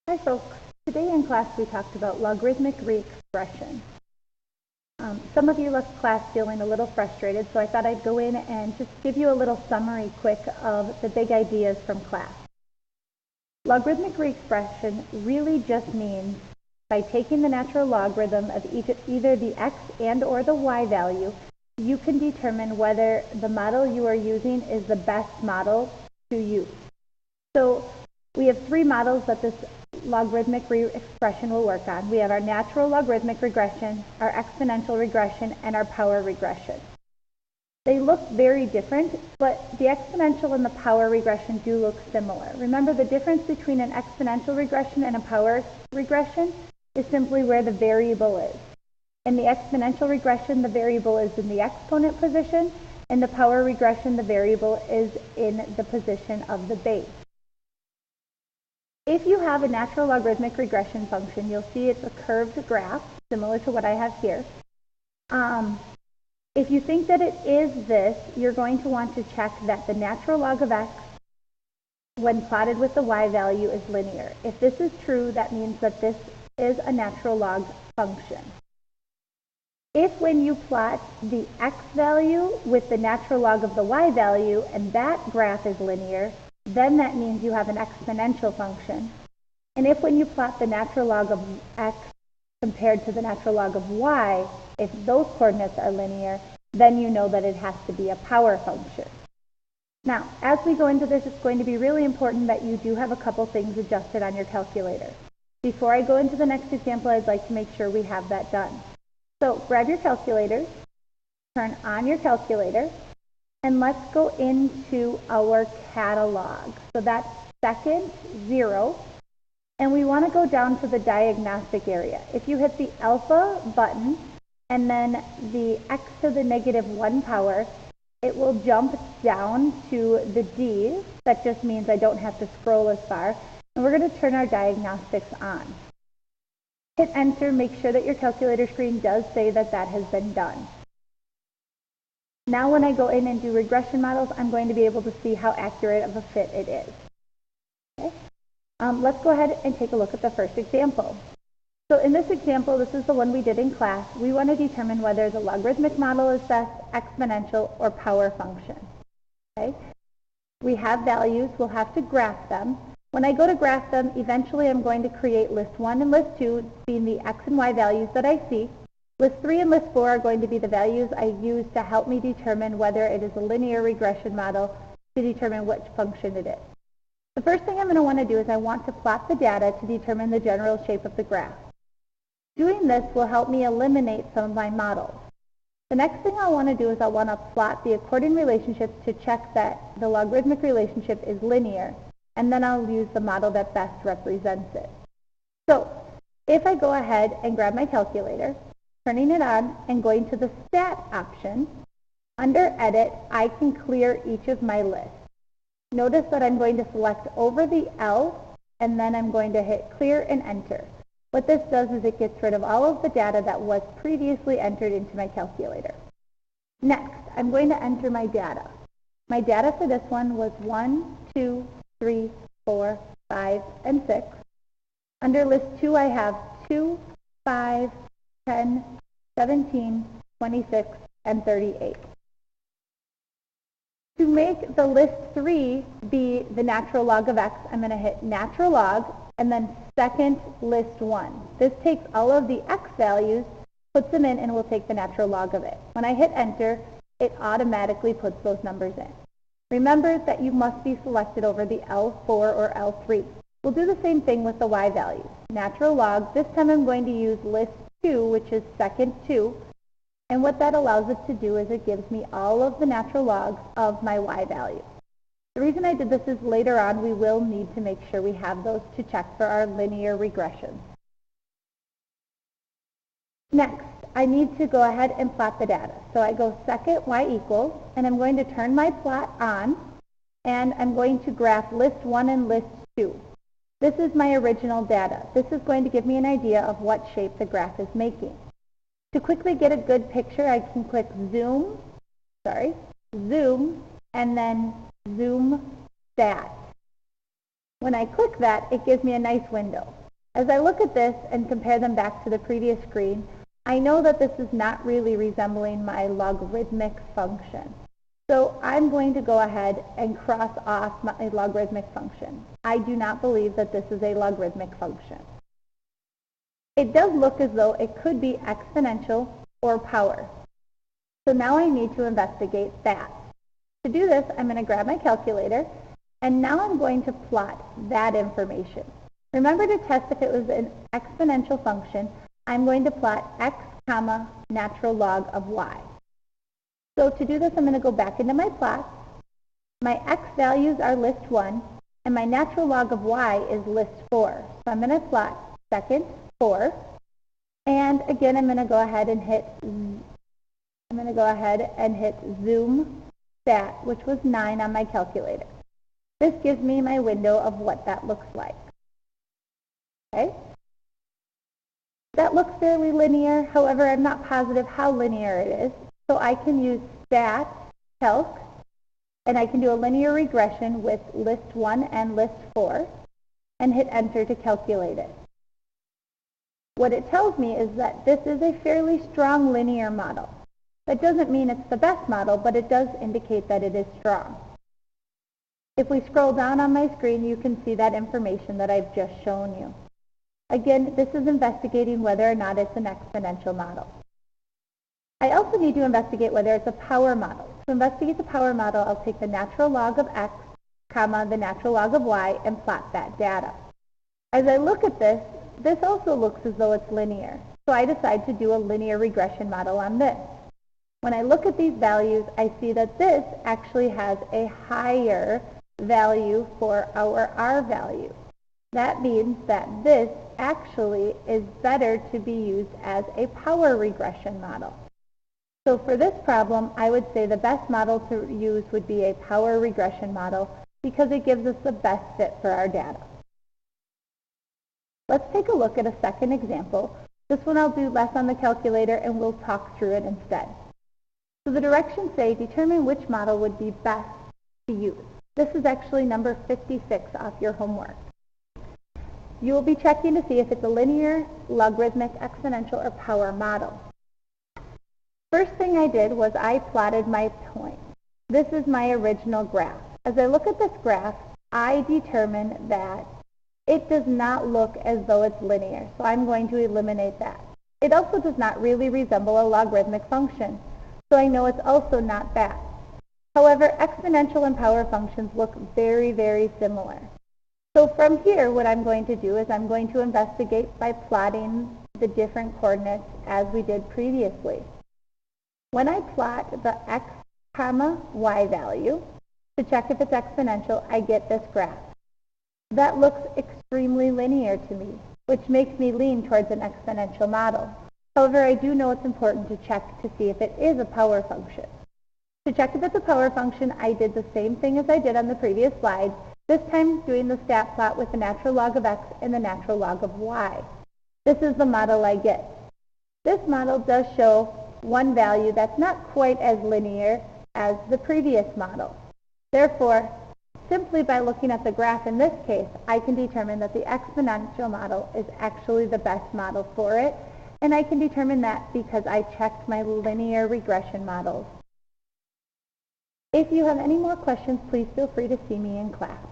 Hi folks, today in class we talked about logarithmic re-expression. Some of you left class feeling a little frustrated, so I thought I'd go in and just give you a little summary quick of the big ideas from class. Logarithmic re-expression really just means by taking the natural logarithm of either the x and or the y value, you can determine whether the model you are using is the best model to use. So we have three models that this logarithmic re-expression will work on. We have our natural logarithmic regression, our exponential regression, and our power regression. They look very different, but the exponential and the power regression do look similar. Remember, the difference between an exponential regression and a power regression is simply where the variable is. In the exponential regression, the variable is in the exponent position. In the power regression, the variable is in the position of the base. If you have a natural logarithmic regression function, you'll see it's a curved graph, similar to what I have here. If you think that it is this, you're going to want to check that the natural log of x, when plotted with the y value, is linear. If this is true, that means that this is a natural log function. If when you plot the x value with the natural log of the y value, and that graph is linear, then that means you have an exponential function. And if when you plot the natural log of x compared to the natural log of y, if those coordinates are linear, then you know that it has to be a power function. Now, as we go into this, it's going to be really important that you do have a couple things adjusted on your calculator. Before I go into the next example, I'd like to make sure we have that done. So grab your calculator, turn on your calculator, and let's go into our catalog. So that's second 0, and we want to go down to the diagnostic area. If you hit the alpha button and then the x to the -1 power, it will jump down to the d. That just means I don't have to scroll as far. And we're going to turn our diagnostics on. Hit enter, make sure that your calculator screen does say that that has been done. Now when I go in and do regression models, I'm going to be able to see how accurate of a fit it is. Okay. Let's go ahead and take a look at the first example. So in this example, this is the one we did in class. We want to determine whether the logarithmic model is best, exponential, or power function. Okay. We have values. We'll have to graph them. When I go to graph them, eventually I'm going to create list 1 and list 2 being the x and y values that I see. List 3 and list 4 are going to be the values I use to help me determine whether it is a linear regression model to determine which function it is. The first thing I'm going to want to do is I want to plot the data to determine the general shape of the graph. Doing this will help me eliminate some of my models. The next thing I want to do is I want to plot the according relationships to check that the logarithmic relationship is linear, and then I'll use the model that best represents it. So if I go ahead and grab my calculator, turning it on and going to the stat option, under edit, I can clear each of my lists. Notice that I'm going to select over the L and then I'm going to hit clear and enter. What this does is it gets rid of all of the data that was previously entered into my calculator. Next, I'm going to enter my data. My data for this one was 1, 2, 3, 4, 5, and 6. Under list 2, I have 2, 5, 10, 17, 26, and 38. To make the list 3 be the natural log of x, I'm going to hit natural log and then second list 1. This takes all of the x values, puts them in, and will take the natural log of it. When I hit enter, it automatically puts those numbers in. Remember that you must be selected over the L4 or L3. We'll do the same thing with the y values. Natural log, this time I'm going to use list 2, which is second 2. And what that allows it to do is it gives me all of the natural logs of my y value. The reason I did this is later on we will need to make sure we have those to check for our linear regression. Next, I need to go ahead and plot the data. So I go second y equals, and I'm going to turn my plot on, and I'm going to graph list 1 and list 2. This is my original data. This is going to give me an idea of what shape the graph is making. To quickly get a good picture, I can click zoom, and then zoom stat. When I click that, it gives me a nice window. As I look at this and compare them back to the previous screen, I know that this is not really resembling my logarithmic function. So I'm going to go ahead and cross off my logarithmic function. I do not believe that this is a logarithmic function. It does look as though it could be exponential or power. So now I need to investigate that. To do this, I'm going to grab my calculator, and now I'm going to plot that information. Remember to test if it was an exponential function. I'm going to plot x comma natural log of y. So to do this, I'm going to go back into my plots. My x values are list 1, and my natural log of y is list 4. So I'm going to plot second, 4, and again I'm going to go ahead and hit zoom stat, which was 9 on my calculator. This gives me my window of what that looks like. Okay? That looks fairly linear. However, I'm not positive how linear it is. So I can use stat calc, and I can do a linear regression with list 1 and list 4, and hit enter to calculate it. What it tells me is that this is a fairly strong linear model. That doesn't mean it's the best model, but it does indicate that it is strong. If we scroll down on my screen, you can see that information that I've just shown you. Again, this is investigating whether or not it's an exponential model. I also need to investigate whether it's a power model. To investigate the power model, I'll take the natural log of x, comma, the natural log of y, and plot that data. As I look at this, this also looks as though it's linear. So I decide to do a linear regression model on this. When I look at these values, I see that this actually has a higher value for our R value. That means that this actually is better to be used as a power regression model. So for this problem, I would say the best model to use would be a power regression model because it gives us the best fit for our data. Let's take a look at a second example. This one I'll do less on the calculator and we'll talk through it instead. So the directions say determine which model would be best to use. This is actually number 56 off your homework. You will be checking to see if it's a linear, logarithmic, exponential, or power model. First thing I did was I plotted my point. This is my original graph. As I look at this graph, I determine that it does not look as though it's linear, so I'm going to eliminate that. It also does not really resemble a logarithmic function, so I know it's also not that. However, exponential and power functions look very, very similar. So from here, what I'm going to do is I'm going to investigate by plotting the different coordinates as we did previously. When I plot the x comma y value to check if it's exponential, I get this graph. That looks extremely linear to me, which makes me lean towards an exponential model. However, I do know it's important to check to see if it is a power function. To check if it's a power function, I did the same thing as I did on the previous slide, this time doing the stat plot with the natural log of x and the natural log of y. This is the model I get. This model does show one value that's not quite as linear as the previous model. Therefore, simply by looking at the graph in this case, I can determine that the exponential model is actually the best model for it, and I can determine that because I checked my linear regression models. If you have any more questions, please feel free to see me in class.